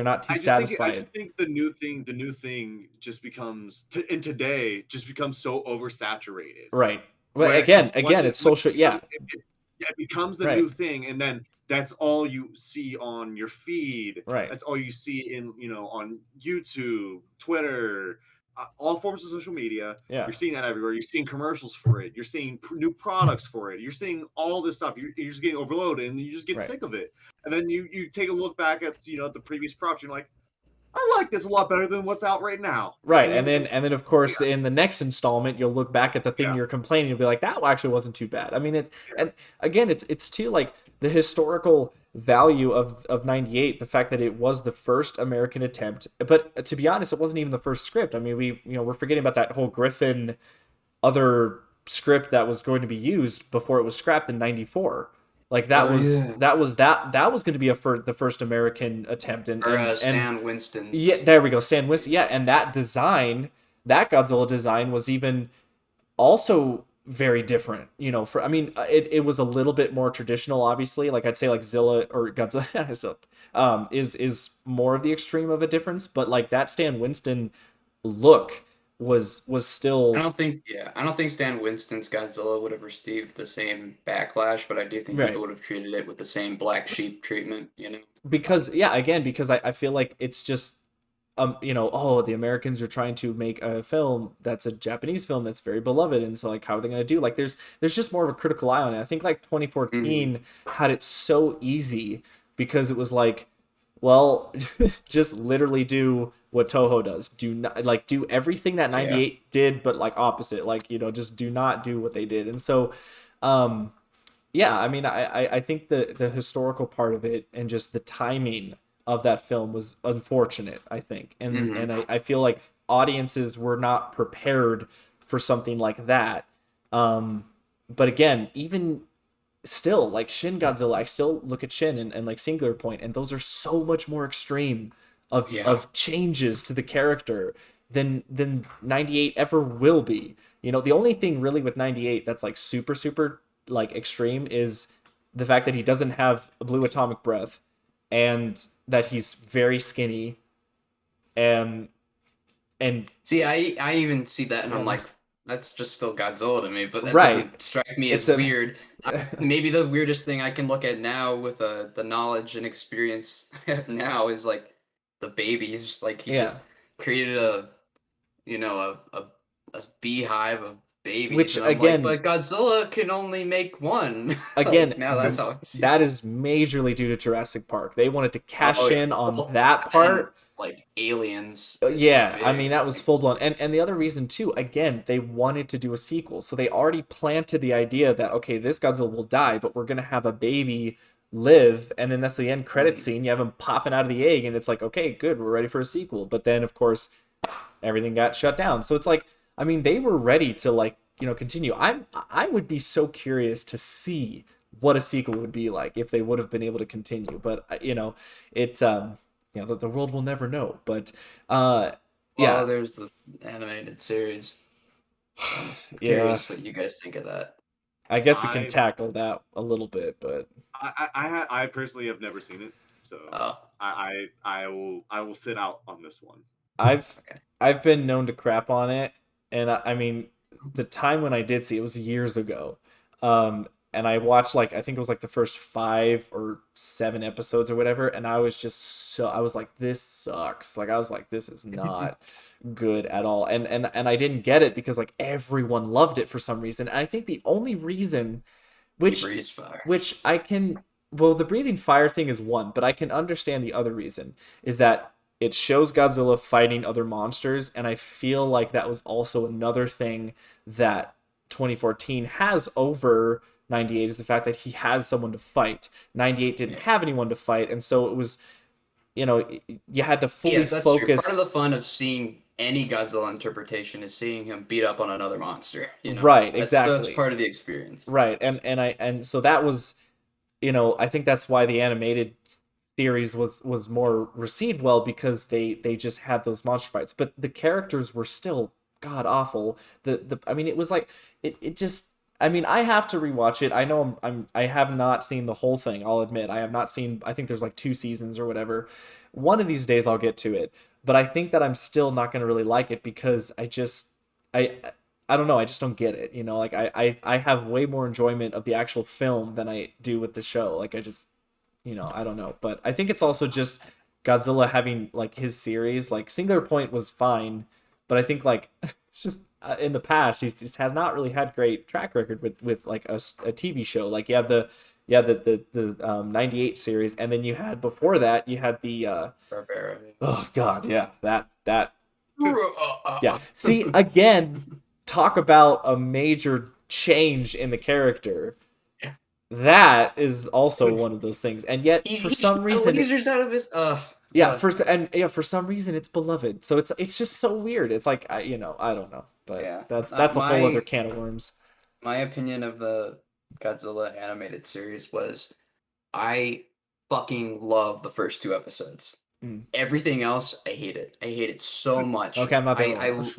not too satisfied. I just think the new thing just becomes just becomes so oversaturated. Right. Well, again, it's social. Yeah. It becomes the Right. new thing, and then that's all you see on your feed. Right. That's all you see on YouTube, Twitter, all forms of social media. Yeah. You're seeing that everywhere. You're seeing commercials for it. You're seeing new products for it. You're seeing all this stuff. You're just getting overloaded, and you just get Right. sick of it. And then you take a look back at the previous product, and you're like, I like this a lot better than what's out right now. Right. And then of course in the next installment you'll look back at the thing Yeah. you're complaining, you'll be like, that actually wasn't too bad. I mean and again it's too like the historical value of '98, the fact that it was the first American attempt. But to be honest, it wasn't even the first script. I mean, we're forgetting about that whole Griffin other script that was going to be used before it was scrapped in '94. Like that was going to be the first American attempt, and Stan Winston's. yeah, there we go, Stan Winston. Yeah, and that Godzilla design was even also very different. It was a little bit more traditional, obviously. Like I'd say like Zilla or Godzilla is more of the extreme of a difference, but like that Stan Winston look was still. I don't think Stan Winston's Godzilla would have received the same backlash, but I do think Right. people would have treated it with the same black sheep treatment. Because I feel like it's just the Americans are trying to make a film that's a Japanese film that's very beloved, and so like how are they going to do, like there's just more of a critical eye on it. I think like 2014 had it so easy because it was like, well, just literally do what Toho does. Do not like do everything that '98 did, but like opposite. Like just do not do what they did. And so yeah, I mean, I think the historical part of it and just the timing of that film was unfortunate, I think. And I feel like audiences were not prepared for something like that. But again, even still, like Shin Godzilla, I still look at Shin and like Singular Point, and those are so much more extreme Yeah. of changes to the character than 98 ever will be. You know, the only thing really with 98 that's like super like extreme is the fact that he doesn't have a blue atomic breath and that he's very skinny and and See, I even see that and I'm yeah, like, that's just still Godzilla to me, but that right. doesn't strike me It's as a weird. Maybe the weirdest thing I can look at now with the knowledge and experience I have now is like the babies. Like he yeah. just created a, a beehive of babies, Which and I'm like, again, but Godzilla can only make one. again, Like now that's how I see that it. is majorly due to Jurassic Park. They wanted to Oh cash yeah. in on Well, that and part. like aliens is Yeah, I mean big. that was Like full blown. And the other reason too, again, they wanted to do a sequel. So they already planted the idea that okay, this Godzilla will die, but we're going to have a baby live, and then that's the end credit mhm. scene. You have him popping out of the egg and it's like, okay, good, we're ready for a sequel. But then of course, everything got shut down. So it's like, I mean, they were ready to like, continue. I would be so curious to see what a sequel would be like if they would have been able to continue. But it's the world will never know. But yeah, Well, there's the animated series. I'm yeah. curious what you guys think of that. I guess we can I tackle that a little bit, but I personally have never seen it, so Oh, I will sit out on this one. I've okay. I've been known to crap on it, and I mean, the time when I did see it was years ago, and I watched like I think it was like the first 5 or 7 episodes or whatever, and I was like, this sucks. Like I was like, this is not good at all, and I didn't get it because like everyone loved it for some reason. And I think the only reason, He which breathes fire. which I can well, the breathing fire thing is one, but I can understand the other reason is that it shows Godzilla fighting other monsters, and I feel like that was also another thing that 2014 has over 98 is the fact that he has someone to fight. 98 didn't Yeah. have anyone to fight, and so it was, you had to Yeah, fully that's true. Part of the focus. fun of seeing any Godzilla interpretation is seeing him beat up on another monster. Right, That's exactly. part of the experience. Right. And so that was, I think that's why the animated series was more received well because they just had those monster fights, but the characters were still god awful. The I mean, it was like it just. I mean, I have to rewatch it. I know I have not seen the whole thing. I'll admit I have not seen. I think there's like 2 seasons or whatever. One of these days I'll get to it, but I think that I'm still not going to really like it because I I don't know. I just don't get it. Like I have way more enjoyment of the actual film than I do with the show. Like I just, I don't know. But I think it's also just Godzilla having like his series. Like Singular Point was fine, but I think like it's just in the past he's has not really had great track record with like a TV show. Like you have the 98 series, and then you had before that you had the Barbara. oh god, yeah, that yeah. See, again, talk about a major change in the character. Yeah. That is also one of those things. And yet He, for he some shot reason lasers out of his. for some reason it's beloved. So it's just so weird. It's like I don't know. But Yeah. that's a whole other can of worms. My opinion of the Godzilla animated series was I fucking love the first two episodes. Mm. Everything else, I hate it. I hate it so much. Okay, I'm not the only I one.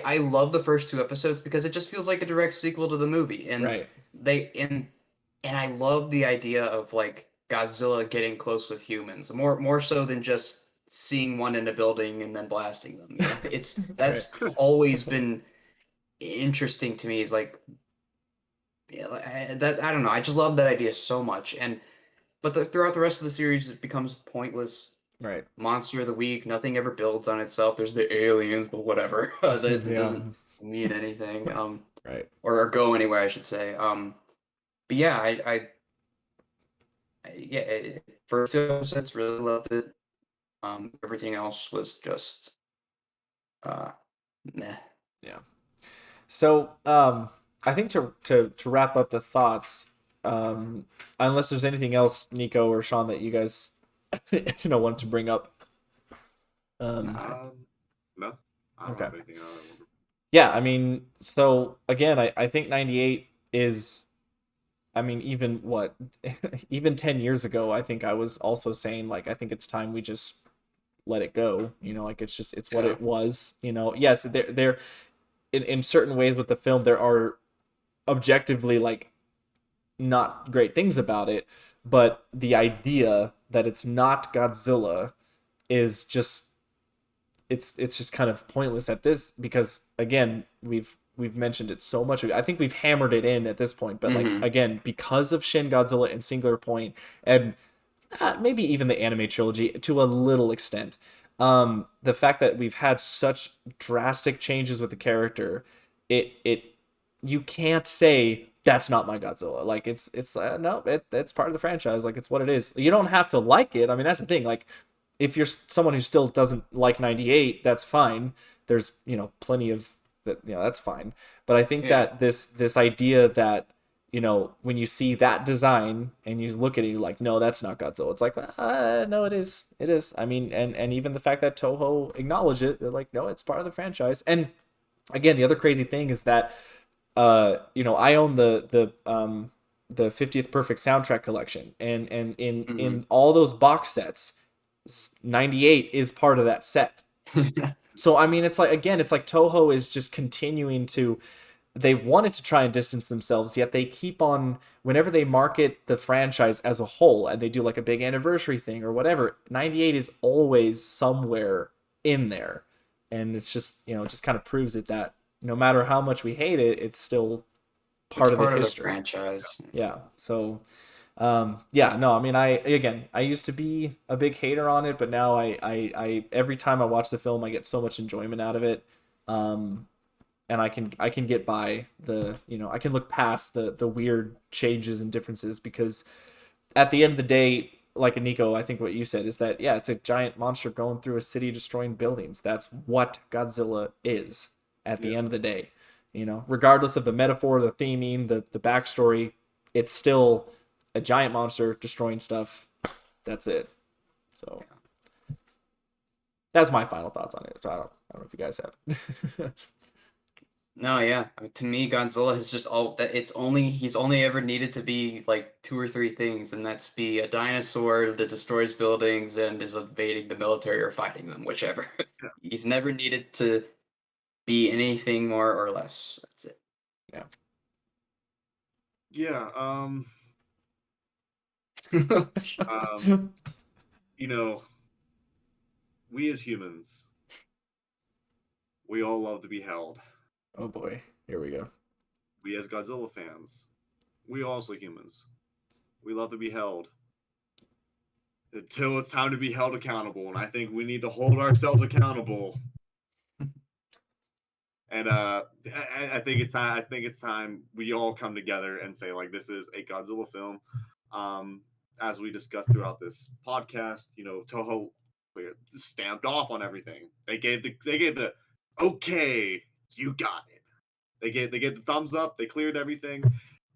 I love the first two episodes because it just feels like a direct sequel to the movie, and Right. they and I love the idea of like Godzilla getting close with humans more so than just seeing one in a building and then blasting them. It's Right. that's always been interesting to me. Is like yeah, that I don't know. I just love that idea so much, and but throughout the rest of the series, it becomes pointless. Right. Monster of the week. Nothing ever builds on itself. There's the aliens, but whatever. It Yeah. doesn't mean anything. Right. Or go anywhere, I should say. But yeah, yeah, first two episodes really loved it. Everything else was just uh, meh. Yeah. So, I think to wrap up the thoughts, Unless there's anything else, Nico or Sean, that you guys want to bring up. No, I don't Okay. have anything. I don't remember. Yeah, I mean, so again, I think 98 is, I mean, even what, even 10 years ago, I think I was also saying, like, I think it's time we just let it go. Like, it's what Yeah. it was. Yes, there, in certain ways with the film, there are objectively, like, not great things about it, but the idea that it's not Godzilla is just, it's just kind of pointless at this, because again, we've mentioned it so much. I think we've hammered it in at this point, but like, Mm-hmm. again, because of Shin Godzilla and Singular Point, and maybe even the anime trilogy to a little extent, the fact that we've had such drastic changes with the character, it you can't say that's not my Godzilla. Like, it's no, it's part of the franchise. Like, it's what it is. You don't have to like it. I mean, that's the thing. Like, if you're someone who still doesn't like 98, that's fine. There's plenty of that, that's fine. But I think Yeah. that this idea that, when you see that design and you look at it, you're like, no, that's not Godzilla. It's like, no, it is. It is. I mean, and even the fact that Toho acknowledge it, they're like, no, it's part of the franchise. And again, the other crazy thing is that, I own the 50th Perfect soundtrack collection, and in all those box sets, 98 is part of that set. So I mean, it's like, again, it's like Toho is just continuing to, they wanted to try and distance themselves, yet they keep on, whenever they market the franchise as a whole and they do like a big anniversary thing or whatever, 98 is always somewhere in there. And it's just, it just kind of proves it that no matter how much we hate it, it's still It's part of the part of the history. franchise. Yeah. So, yeah, no, I mean, I used to be a big hater on it, but now I every time I watch the film, I get so much enjoyment out of it. And I can get by I can look past the weird changes and differences, because at the end of the day, like Nico, I think what you said is that, yeah, it's a giant monster going through a city, destroying buildings. That's what Godzilla is at the Yeah. end of the day. Regardless of the metaphor, the theming, the backstory, it's still a giant monster destroying stuff. That's it. So that's my final thoughts on it. So I don't know if you guys have. No, yeah. I mean, to me, Godzilla has just all that. He's only ever needed to be like two or three things, and that's be a dinosaur that destroys buildings and is evading the military or fighting them, whichever. He's never needed to be anything more or less. That's it. Yeah. Yeah. You know, we as humans, we all love to be held. Oh boy, here we go. We as Godzilla fans, we also humans, we love to be held until it's time to be held accountable. And I think we need to hold ourselves accountable. And I think it's time. I think it's time we all come together and say, like, this is a Godzilla film. As we discussed throughout this podcast, Toho stamped off on everything. They gave the okay, you got it. They gave the thumbs up. They cleared everything.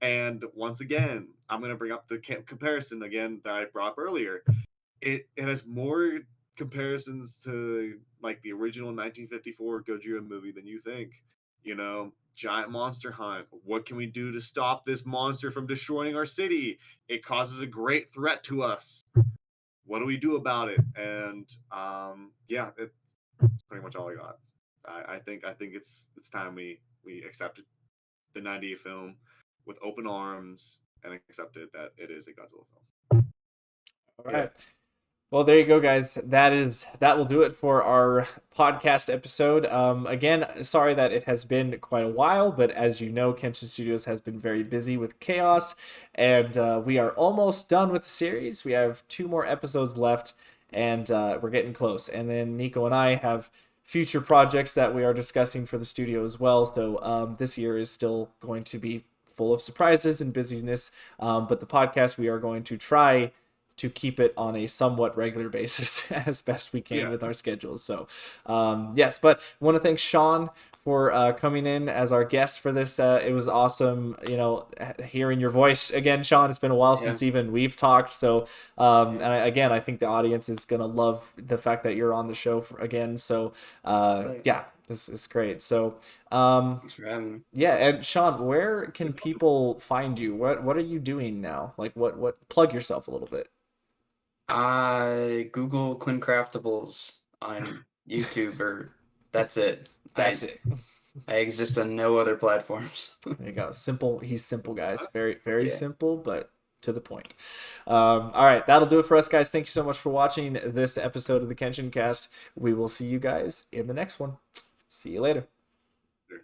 And once again, I'm going to bring up the comparison again that I brought up earlier. It has more comparisons to like the original 1954 Gojira movie than you think. Giant monster hunt. What can we do to stop this monster from destroying our city? It causes a great threat to us. What do we do about it? And yeah, it's pretty much all I got. I think it's time we accepted the 98 film with open arms and accepted that it is a Godzilla film. All right. Well, there you go, guys. That will do it for our podcast episode. Again, sorry that it has been quite a while, but as you know, Kenshin Studios has been very busy with chaos, and we are almost done with the series. We have 2 more episodes left, and we're getting close. And then Nico and I have future projects that we are discussing for the studio as well. So this year is still going to be full of surprises and busyness, but the podcast, we are going to try to keep it on a somewhat regular basis as best we can with our schedules. So, yes, but I want to thank Sean for coming in as our guest for this. It was awesome, hearing your voice again, Sean. It's been a while since even we've talked. So, and I think the audience is gonna love the fact that you're on the show again. So, yeah, this is great. So, Thanks for having me. yeah, and Sean, where can people find you? What are you doing now? Like, what? Plug yourself a little bit. I Google Quinn Craftables on YouTube, or that's it. That's it. I exist on no other platforms. There you go. Simple. He's simple, guys. Very, very Yeah. simple, but to the point. All right, that'll do it for us, guys. Thank you so much for watching this episode of the KenshinCast. We will see you guys in the next one. See you later. Sure.